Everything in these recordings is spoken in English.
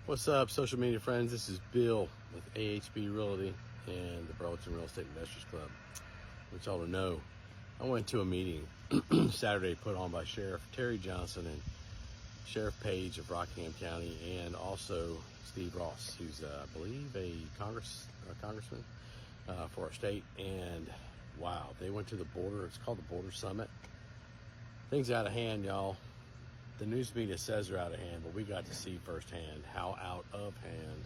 What's up, social media friends? This is Bill with AHB Realty and the Burlington Real Estate Investors Club. I want y'all to know, I went to a meeting Saturday put on by Sheriff Terry Johnson and Sheriff Page of Rockingham County, and also Steve Ross, who's I believe a congressman for our state. And wow, they went to the border. It's called the Border Summit. Things out of hand, y'all. The news media says they're out of hand, but we got to see firsthand how out of hand,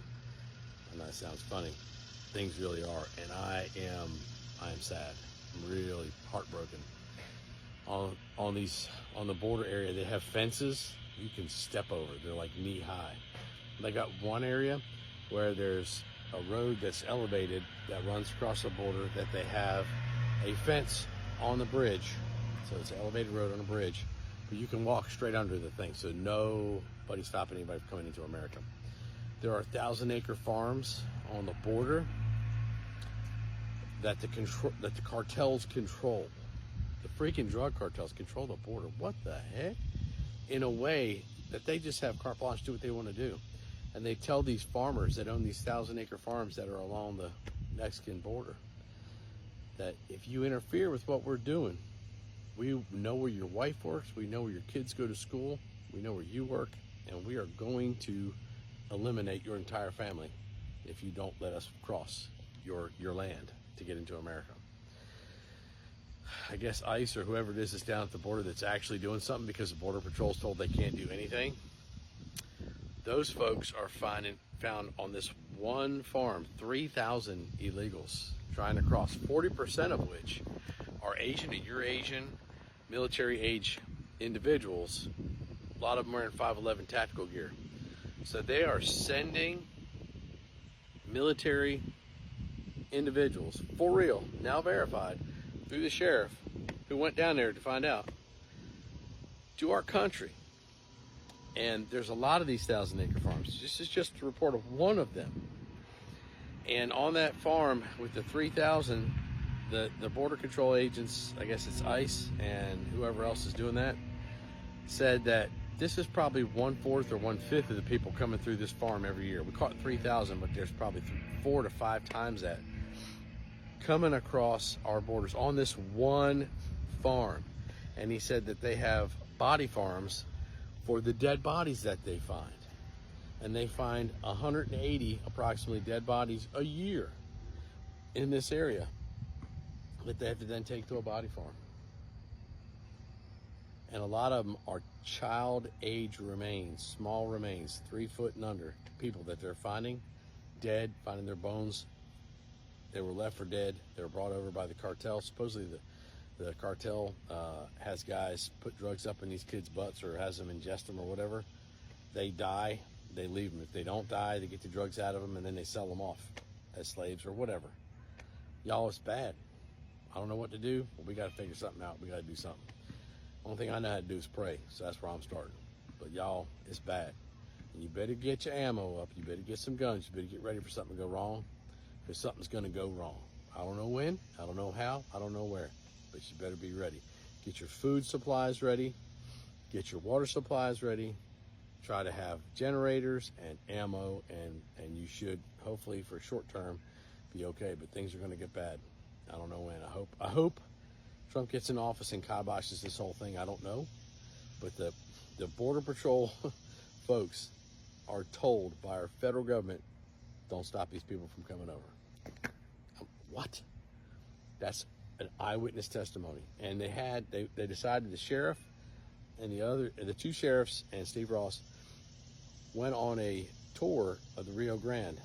and that sounds funny, things really are. And I am sad. I'm really heartbroken. On the border area, they have fences you can step over. They're like knee high. They got one area where there's a road that's elevated that runs across the border that they have a fence on the bridge. So it's an elevated road on a bridge, but you can walk straight under the thing. So nobody stopping anybody from coming into America. There are 1,000-acre farms on the border that the cartels control. The freaking drug cartels control the border. What the heck? In a way that they just have carte blanche to do what they want to do. And they tell these farmers that own these 1,000-acre farms that are along the Mexican border that if you interfere with what we're doing, we know where your wife works, we know where your kids go to school, we know where you work, and we are going to eliminate your entire family if you don't let us cross your land to get into America. I guess ICE or whoever it is that's down at the border that's actually doing something because the Border Patrol's told they can't do anything. Those folks are found on this one farm, 3,000 illegals trying to cross, 40% of which are Asian and Eurasian military age individuals. A lot of them are in 511 tactical gear. So they are sending military individuals, for real, now verified, through the sheriff who went down there to find out, to our country. And there's a lot of these 1,000-acre farms. This is just a report of one of them. And on that farm with the 3,000, the border control agents, I guess it's ICE and whoever else is doing that, said that this is probably 1/4 or 1/5 of the people coming through this farm every year. We caught 3,000, but there's probably 4 to 5 times that coming across our borders on this one farm. And he said that they have body farms for the dead bodies that they find. And they find 180 approximately dead bodies a year in this area that they have to then take to a body farm. And a lot of them are child age remains, small remains, 3 foot and under, people that they're finding dead, finding their bones. They were left for dead. They were brought over by the cartel. Supposedly the cartel has guys put drugs up in these kids' butts or has them ingest them or whatever. They die, they leave them. If they don't die, they get the drugs out of them and then they sell them off as slaves or whatever. Y'all, it's bad. I don't know what to do, but we got to figure something out. We got to do something. Only thing I know how to do is pray, so that's where I'm starting. But y'all, it's bad. And you better get your ammo up. You better get some guns. You better get ready for something to go wrong, because something's going to go wrong. I don't know when, I don't know how, I don't know where, but you better be ready. Get your food supplies ready. Get your water supplies ready. Try to have generators and ammo, and you should, hopefully for short term, be okay. But things are going to get bad. I don't know when. I hope Trump gets in office and kiboshes this whole thing. I don't know. But the Border Patrol folks are told by our federal government, don't stop these people from coming over. What? That's an eyewitness testimony. And they decided the sheriff and the 2 sheriffs and Steve Ross went on a tour of the Rio Grande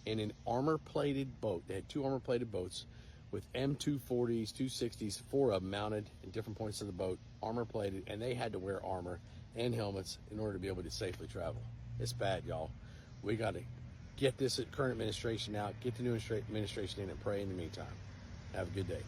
in an armor-plated boat. They had 2 armor-plated boats with M240s, 260s, 4 of them mounted in different points of the boat, armor-plated, and they had to wear armor and helmets in order to be able to safely travel. It's bad, y'all. We got to get this current administration out, get the new administration in, and pray in the meantime. Have a good day.